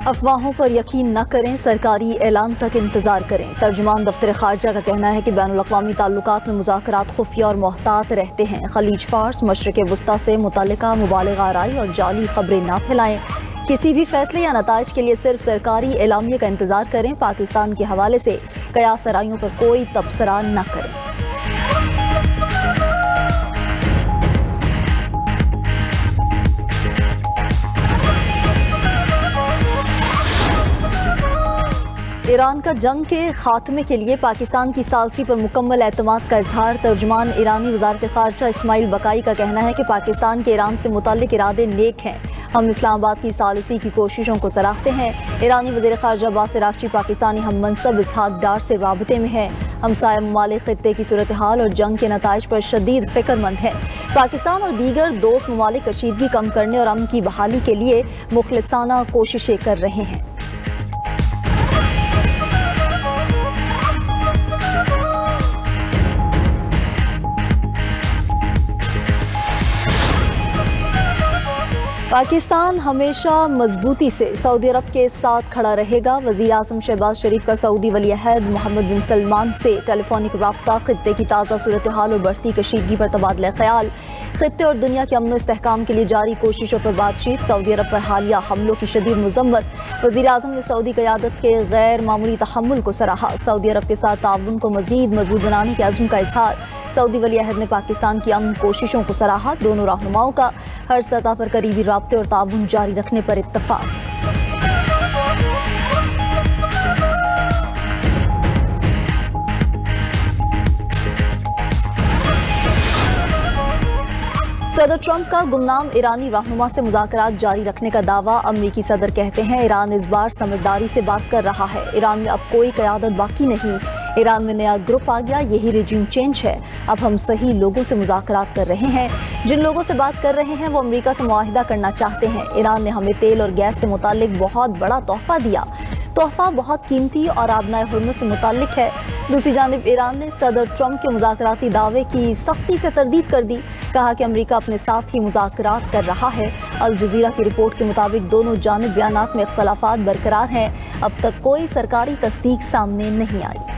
अफवाहों पर यकीन न करें, सरकारी ऐलान तक इंतजार करें। तर्जुमान दफ्तर खारजा का कहना है कि बैनुल-अक़वामी ताल्लुकात में मुज़ाकरात खुफिया और मोहतात रहते हैं। खलीज फार्स, मशरिक़ वुस्ता से मुतल्लिका मुबालिग़ा आराई और जाली खबरें ना फैलाएं। किसी भी फैसले या नताइज के लिए सिर्फ सरकारी एलामिया का इंतजार करें। पाकिस्तान के हवाले से कयास आराइयों पर कोई तबसरा न करें। ईरान का जंग के खात्मे के लिए पाकिस्तान की सालसी पर मुकम्मल एतमाद का इजहार। तर्जुमान ईरानी वज़ारत ख़ारजा इस्माइल बकाई का कहना है कि पाकिस्तान के ईरान से मुताल्लिक इरादे नेक हैं। हम इस्लामाबाद की सालसी की कोशिशों को सराहते हैं। ईरानी वज़ीर ख़ारजा अब्बास अराग़ची पाकिस्तानी हम मनसब इसहाक़ डार से राबते में हैं। हमसाया ममालिक ख़ित्ते की सूरत हाल और जंग के नताइज पर शदीद फ़िक्रमंद हैं। पाकिस्तान और दीगर दोस्त ममालिक कशीदगी कम करने और अमन की बहाली के लिए मुखलिसाना कोशिशें कर रहे हैं। पाकिस्तान हमेशा मजबूती से सऊदी अरब के साथ खड़ा रहेगा। वज़ीर आज़म शहबाज शरीफ का सऊदी वली अहद मोहम्मद बिन सलमान से टेलीफोनिक राब्ता, खित्ते की ताज़ा सूरत हाल और बढ़ती कशीदगी पर तबादला ख्याल, खित्ते और दुनिया के अमन इस्तेहकाम के लिए जारी कोशिशों पर बातचीत, सऊदी अरब पर हालिया हमलों की शदीद मज़म्मत। वज़ीर आज़म ने सऊदी क़यादत के गैर मामूली तहम्मुल को सराहा। सऊदी अरब के साथ ताउन को मज़ीद मजबूत बनाने के अज़्म का इज़हार। सऊदी वली अहद ने पाकिस्तान की अमन कोशिशों को सराहा। दोनों रहनुमाओं का हर सतह पर करीबी राब्ते और ताउन जारी रखने पर इत्तफ़ाक़। सदर ट्रंप का गुमनाम ईरानी रहनुमा से मुज़ाकरात जारी रखने का दावा। अमरीकी सदर कहते हैं ईरान इस बार समझदारी से बात कर रहा है। ईरान में अब कोई क़यादत बाकी नहीं। ईरान में नया ग्रुप आ गया, यही रिजीम चेंज है। अब हम सही लोगों से मुज़ाकरात कर रहे हैं। जिन लोगों से बात कर रहे हैं वो अमेरिका से मुआहिदा करना चाहते हैं। ईरान ने हमें तेल और गैस से मुतालिक बहुत बड़ा तोहफ़ा दिया। तोहफ़ा बहुत कीमती और आबनाए हुर्मत से मुतालिक है। दूसरी जानिब ईरान ने सदर ट्रंप के मुज़ाकराती दावे की सख्ती से तरदीद कर दी। कहा कि अमेरिका अपने साथ ही मुज़ाकरात कर रहा है। अल जज़ीरा की रिपोर्ट के मुताबिक दोनों जानिब बयानात में इख्तलाफात बरकरार हैं। अब तक कोई सरकारी तस्दीक सामने नहीं आई।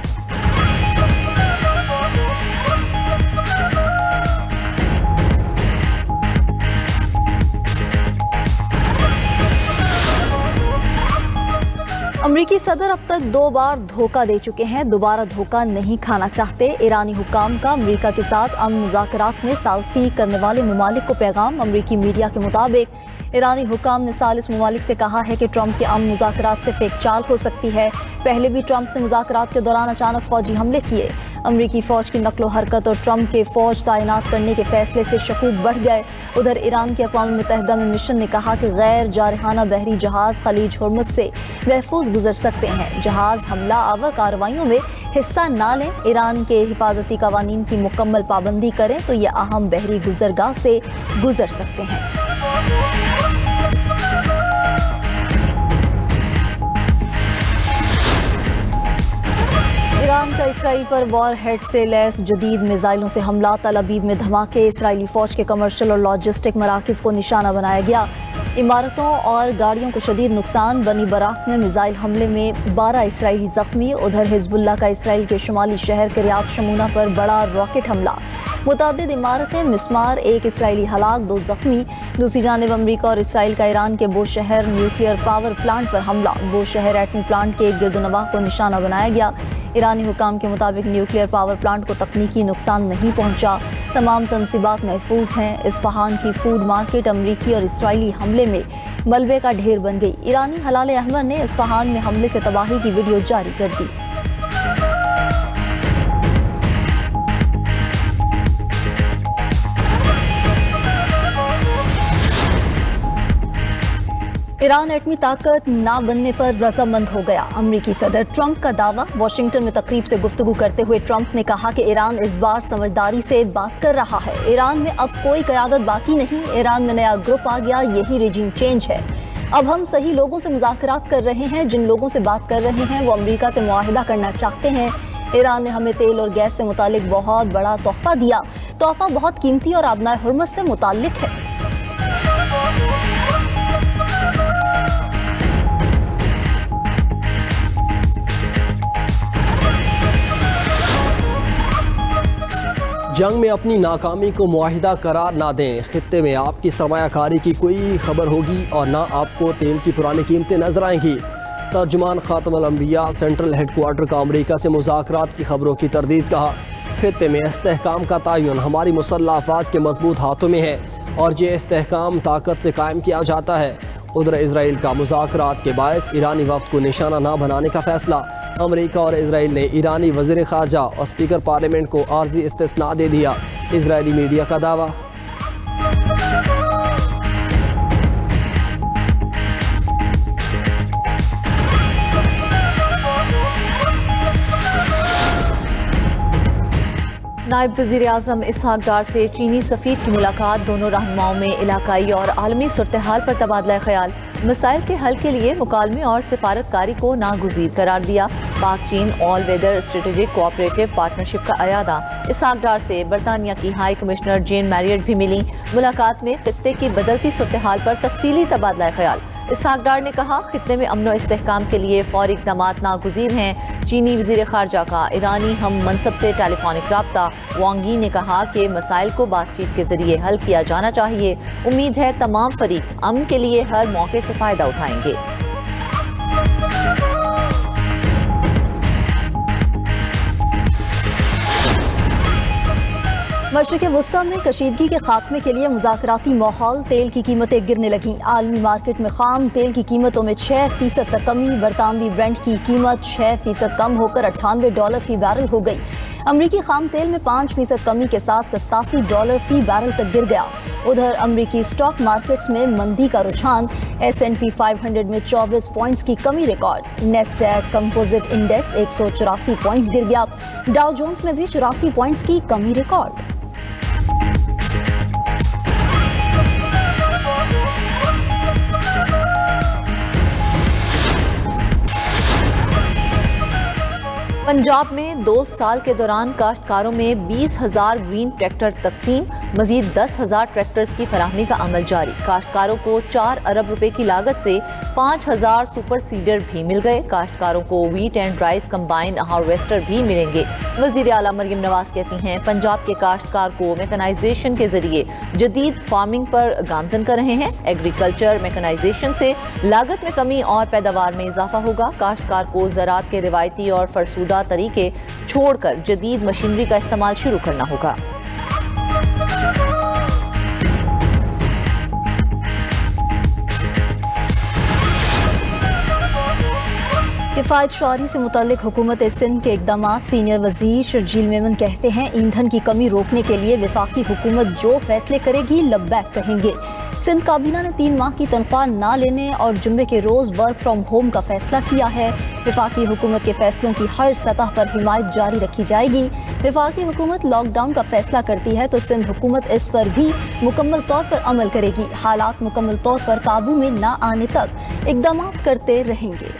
अमरीकी सदर अब तक 2 बार धोखा दे चुके हैं, दोबारा धोखा नहीं खाना चाहते। ईरानी हुक्काम का अमरीका के साथ अमन मुज़ाकरात में सालसी करने वाले ममालिक को पैगाम। अमरीकी मीडिया के मुताबिक ईरानी हुक्काम ने सालिस ममालिक से कहा है कि ट्रंप के अमन मुज़ाकरात से फेक चाल हो सकती है। पहले भी ट्रंप ने मुज़ाकरात के दौरान अचानक फ़ौजी हमले किए। अमरीकी फ़ौज की नकलो हरकत और ट्रंप के फ़ौज तैनात करने के फैसले से शकूक बढ़ गए। उधर ईरान के अक़वाम मुत्तहिदा में मिशन ने कहा कि गैर जारहाना बहरी जहाज़ खलीज हुर्मुज़ से महफूज गुजर सकते हैं। जहाज़ हमला आवर कार्रवाइयों में हिस्सा ना लें। ईरान के हिफाजती कवानीन की मुकम्मल पाबंदी करें तो ये अहम बहरी गुजरगाह से गुजर सकते हैं। ईरान का इसराइल पर वॉर हेड से लैस जदीद मिसाइलों से हमला, तल अबीब में धमाके, इसराइली फ़ौज के कमर्शियल और लॉजिस्टिक मराकज़ को निशाना बनाया गया। इमारतों और गाड़ियों को शदीद नुकसान। बनी बराक में मिसाइल हमले में 12 इसराइली ज़ख्मी। उधर हिजबुल्लाह का इसराइल के शुमाली शहर किर्यात शमूना पर बड़ा रॉकेट हमला, मुतअद्दिद इमारतें मिस्मार, 1 इसराइली हलाक, 2 ज़ख्मी। दूसरी जानिब अमरीका और इसराइल का ईरान के बोशहर न्यूक्लियर पावर प्लांट पर हमला, बोशहर एटमी प्लांट के गिरदोनवाह को निशाना बनाया गया। ईरानी हुकाम के मुताबिक न्यूक्लियर पावर प्लांट को तकनीकी नुकसान नहीं पहुंचा, तमाम तनसीबात महफूज हैं। इस्फहान की फूड मार्केट अमरीकी और इसराइली हमले में मलबे का ढेर बन गई। ईरानी हलाल अहमद ने इस्फहान में हमले से तबाही की वीडियो जारी कर दी। ईरान एटमी ताकत ना बनने पर रजामंद हो गया। अमरीकी सदर ट्रंप का दावा। वाशिंगटन में तकरीब से गुफ्तगू करते हुए ट्रंप ने कहा कि ईरान इस बार समझदारी से बात कर रहा है। ईरान में अब कोई क़यादत बाकी नहीं। ईरान में नया ग्रुप आ गया, यही रिजीम चेंज है। अब हम सही लोगों से मुज़ाकरात कर रहे हैं। जिन लोगों से बात कर रहे हैं वो अमरीका से मुआहिदा करना चाहते हैं। ईरान ने हमें तेल और गैस से मुतालिक बहुत बड़ा तोहफ़ा दिया। तोहफ़ा बहुत कीमती और आबनाए हुर्मत से मुतालिक है। جنگ میں اپنی ناکامی کو معاہدہ قرار نہ دیں، خطے میں آپ کی سرمایہ کاری کی کوئی خبر ہوگی اور نہ آپ کو تیل کی پرانی قیمتیں نظر آئیں گی۔ ترجمان خاتم الانبیاء سینٹرل ہیڈ کوارٹر کا امریکہ سے مذاکرات کی خبروں کی تردید، کہا خطے میں استحکام کا تعین ہماری مسلح افواج کے مضبوط ہاتھوں میں ہے اور یہ استحکام طاقت سے قائم کیا جاتا ہے۔ ادھر اسرائیل کا مذاکرات کے باعث ایرانی وفد کو نشانہ نہ بنانے کا فیصلہ، امریکہ اور اسرائیل نے ایرانی وزیر خارجہ اور اسپیکر پارلیمنٹ کو عارضی استثناء دے دیا، اسرائیلی میڈیا کا دعویٰ۔ نائب وزیر اعظم اسحاق ڈار سے چینی سفیر کی ملاقات، دونوں رہنماؤں میں علاقائی اور عالمی صورتحال پر تبادلہ خیال، مسائل کے حل کے لیے مکالمے اور سفارتکاری کو ناگزیر قرار دیا۔ پاک چین آل ویدر اسٹریٹجک کوآپریٹو پارٹنرشپ کا اعادہ، اسحاق ڈار سے برطانیہ کی ہائی کمشنر جین میریٹ بھی ملی، ملاقات میں خطے کی بدلتی صورتحال پر تفصیلی تبادلہ خیال۔ اسحاق ڈار نے کہا خطے میں امن و استحکام کے لیے فوری اقدامات ناگزیر ہیں۔ چینی وزیر خارجہ کا ایرانی ہم منصب سے ٹیلی فونک رابطہ، وانگ یی نے کہا کہ مسائل کو بات چیت کے ذریعے حل کیا جانا چاہیے، امید ہے تمام فریق امن کے لیے ہر موقع سے فائدہ اٹھائیں گے۔ مشرق وسطی میں کشیدگی کے خاتمے کے لیے مذاکراتی ماحول، تیل کی قیمتیں گرنے لگیں، عالمی مارکیٹ میں خام تیل کی قیمتوں میں 6% تک کمی، برطانوی برنٹ کی قیمت 6% کم ہو کر $98 فی بیرل ہو گئی، امریکی خام تیل میں 5% کمی کے ساتھ $87 فی بیرل تک گر گیا۔ ادھر امریکی اسٹاک مارکیٹس میں مندی کا رجحان، S&P 500 میں 24 پوائنٹس کی کمی ریکارڈ، نیسڈیک کمپوزٹ انڈیکس 184 پوائنٹس گر گیا، ڈاؤ جونز میں بھی 84 پوائنٹس کی کمی ریکارڈ۔ پنجاب میں 2 سال کے دوران کاشتکاروں میں 20,000 گرین ٹریکٹر تقسیم، مزید 10,000 ٹریکٹرز کی فراہمی کا عمل جاری، کاشتکاروں کو 4 ارب روپے کی لاگت سے 5,000 سپر سیڈر بھی مل گئے، کاشتکاروں کو wheat and rice combine harvester بھی ملیں گے۔ وزیر اعلیٰ مریم نواز کہتی ہیں پنجاب کے کاشتکار کو میکنائزیشن کے ذریعے جدید فارمنگ پر گامزن کر رہے ہیں، ایگریکلچر میکنائزیشن سے لاگت میں کمی اور پیداوار میں اضافہ ہوگا، کاشتکار کو زراعت کے روایتی اور فرسودہ طریقے چھوڑ کر جدید مشینری کا استعمال شروع کرنا ہوگا۔ کفایت شعاری سے متعلق حکومت سندھ کے اقدامات، سینئر وزیر شرجیل میمن کہتے ہیں ایندھن کی کمی روکنے کے لیے وفاقی حکومت جو فیصلے کرے گی لبیک کہیں گے۔ سندھ کابینہ نے 3 ماہ کی تنخواہ نہ لینے اور جمعے کے روز ورک فرام ہوم کا فیصلہ کیا ہے، وفاقی حکومت کے فیصلوں کی ہر سطح پر حمایت جاری رکھی جائے گی۔ وفاقی حکومت لاک ڈاؤن کا فیصلہ کرتی ہے تو سندھ حکومت اس پر بھی مکمل طور پر عمل کرے گی، حالات مکمل طور پر قابو میں نہ آنے تک اقدامات کرتے رہیں گے۔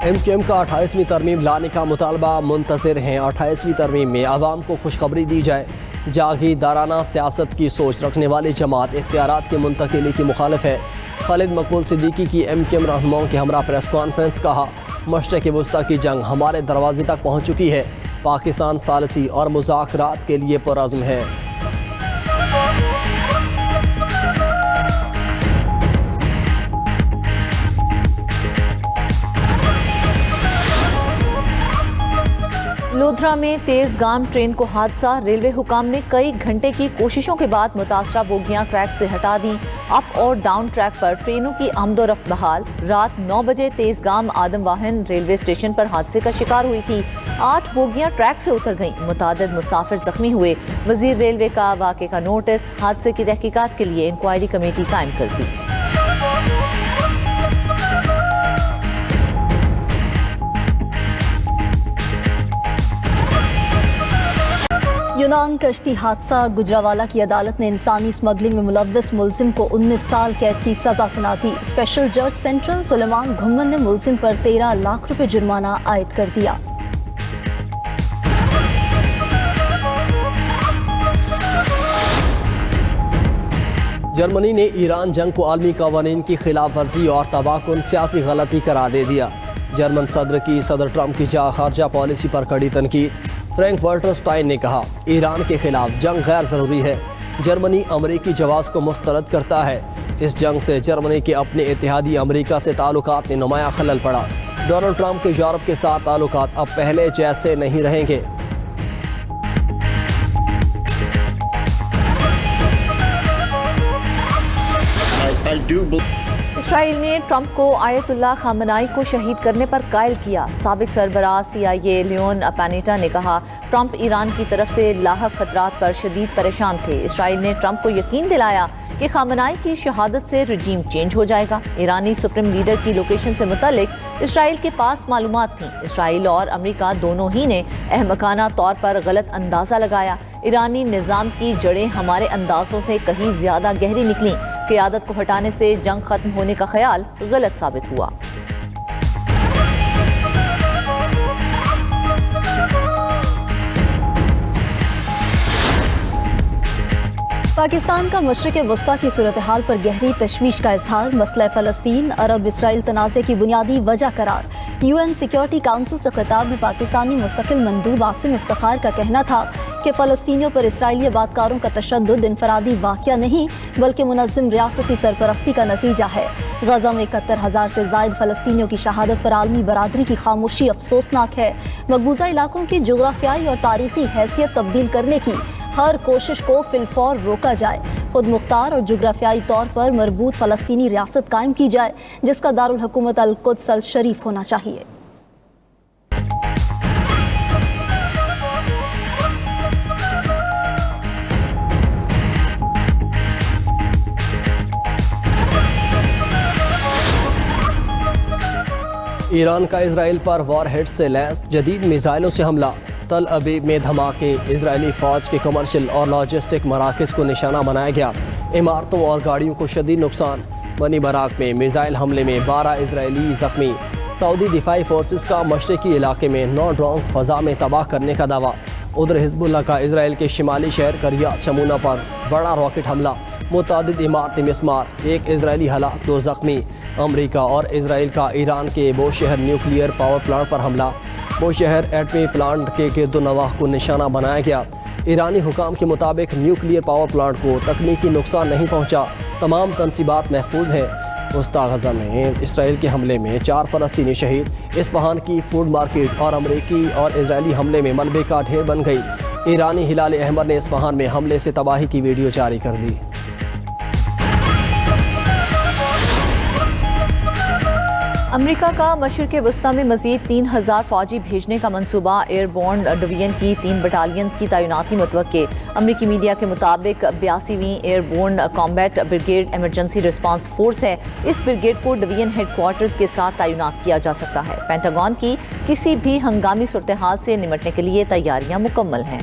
MQM کا 28ویں ترمیم لانے کا مطالبہ منتظر ہیں، 28ویں ترمیم میں عوام کو خوشخبری دی جائے۔ جاگیردارانہ سیاست کی سوچ رکھنے والی جماعت اختیارات کی منتقلی کی مخالف ہے۔ خالد مقبول صدیقی کی MQM رہنماؤں کے ہمراہ پریس کانفرنس، کہا مشرق وسطی کی جنگ ہمارے دروازے تک پہنچ چکی ہے، پاکستان ثالثی اور مذاکرات کے لیے پرعزم ہے۔ لودھرا میں تیز گام ٹرین کو حادثہ، ریلوے حکام نے کئی گھنٹے کی کوششوں کے بعد متاثرہ بوگیاں ٹریک سے ہٹا دیں، اپ اور ڈاؤن ٹریک پر ٹرینوں کی آمد و رفت بحال۔ رات 9 بجے تیز گام آدم واہن ریلوے اسٹیشن پر حادثے کا شکار ہوئی تھی، 8 بوگیاں ٹریک سے اتر گئیں، متعدد مسافر زخمی ہوئے۔ وزیر ریلوے کا واقعے کا نوٹس، حادثے کی تحقیقات کے لیے انکوائری کمیٹی قائم کر دی۔ یونان کشتی حادثہ، گجرانوالہ کی عدالت نے انسانی اسمگلنگ میں ملوث ملزم کو 19 سال قید کی سزا سنا دی۔ اسپیشل جج سینٹرل سلیمان گھمن نے ملزم پر 13 لاکھ روپے جرمانہ عائد کر دیا۔ जर्मनी ने ईरान जंग को आलमी कवानीन की खिलाफ वर्जी और तबाहकुन सियासी गलती करार दे दिया। जर्मन सदर की सदर ट्रंप की खारजा पॉलिसी पर कड़ी तनकीद। फ्रैंक वाल्टर स्टाइन ने कहा, ईरान के खिलाफ जंग गैर ज़रूरी है। जर्मनी अमरीकी जवाब को मुस्तरद करता है। इस जंग से जर्मनी के अपने इत्तेहादी अमरीका से ताल्लुकात में नुमाया खलल पड़ा। डोनाल्ड ट्रंप के यूरोप के साथ ताल्लुकात अब पहले जैसे नहीं रहेंगे। इसराइल ने ट्रंप को आयतुल्लाह खामनाई को शहीद करने पर कायल किया। साबिक सरबराह CIA लियोन पैनेटा ने कहा, ट्रंप ईरान की तरफ से लाहक खतरात पर शदीद परेशान थे। इसराइल ने ट्रंप को यकीन दिलाया कि खामनाई की शहादत से रजीम चेंज हो जाएगा। ईरानी सुप्रीम लीडर की लोकेशन से मुतल्लिक इसराइल के पास मालूमात थीं। इसराइल और अमेरिका दोनों ही ने अहमकाना तौर पर गलत अंदाज़ा लगाया। ईरानी निज़ाम की जड़ें हमारे अंदाज़ों से कहीं ज़्यादा गहरी निकलीं। क़यादत को हटाने से जंग ख़त्म होने का ख्याल गलत साबित हुआ। पाकिस्तान का मशरिक़ वस्ता की सूरत हाल पर गहरी तशवीश का इजहार। मसला फ़लस्तीन अरब इसराइल तनाज़े की बुनियादी वजह करार। UN सिक्योरिटी काउंसिल से खिताब में पाकिस्तानी मुस्तकिल मंदूब आसिम इफ्तिखार का कहना था कि फ़लस्तीनियों पर इसराइली आबादकारों का तशद्दुद इनफरादी वाक़या नहीं बल्कि मुनज़्ज़म रियासती सरपरस्ती का नतीजा है। गज़ा में 71,000 से ज़ायद फ़लस्तीनियों की शहादत पर आलमी बरादरी की खामोशी अफसोसनाक है। मकबूजा इलाकों की जोग्राफियाई और तारीख़ी हैसियत तब्दील करने की हर कोशिश को फिलफौर रोका जाए। खुद मुख्तार और जोग्राफियाई तौर पर मरबूत फ़लस्तीनी रियासत कायम की जाए जिसका दारुल हुकूमत अल-कुद्स अल-शरीफ होना चाहिए। ईरान का इजराइल पर वॉरहेड से लैस जदीद मिसाइलों से हमला। तल अबीब में धमाके। इजरायली फ़ौज के कमर्शियल और लॉजिस्टिक मराकज़ को निशाना बनाया गया। इमारतों और गाड़ियों को शदीद नुकसान। बनी बराक में मिसाइल हमले में 12 इजरायली ज़ख्मी। सऊदी दिफाई फोर्सेस का मशरक़ी इलाके में 9 ड्रोन्स फ़ज़ा में तबाह करने का दावा। उधर हिज़्बुल्लाह का इजराइल के शिमाली शहर करियात शमूना पर बड़ा रॉकेट हमला। मुतअद्दिद इमारतें मिस्मार। 1 इजरायली हलाक, 2 ज़ख्मी। अमरीका और इजराइल का ईरान के बोशहर न्यूक्लियर पावर प्लांट पर हमला। बोशहर एटमी प्लांट के गिरदोनवाह को निशाना बनाया गया। ईरानी हुकाम के मुताबिक न्यूक्लियर पावर प्लांट को तकनीकी नुकसान नहीं पहुंचा। तमाम तनसीबात महफूज हैं। वस्ता गज़ा में इसराइल के हमले में 4 फ़लस्तीनी शहीद। इस्फहान की फूड मार्केट और अमरीकी और इजरायली हमले में मलबे का ढेर बन गई। ईरानी हिलाल अहमर ने इस्फहान में हमले से तबाही की वीडियो जारी कर दी। अमेरिका का मशरिक़ वस्ता में मज़ीद 3,000 फ़ौजी भेजने का मंसूबा। एयरबोर्न डिवीजन की 3 बटालियंस की तैनाती मुतवक्के। अमरीकी मीडिया के मुताबिक 82वीं airborne combat brigade emergency response force है। इस ब्रिगेड को डिवीजन हेडक्वार्टर्स के साथ तैनात किया जा सकता है। पेंटागन की किसी भी हंगामी सूरत हाल से निमटने के लिए तैयारियां मुकम्मल हैं।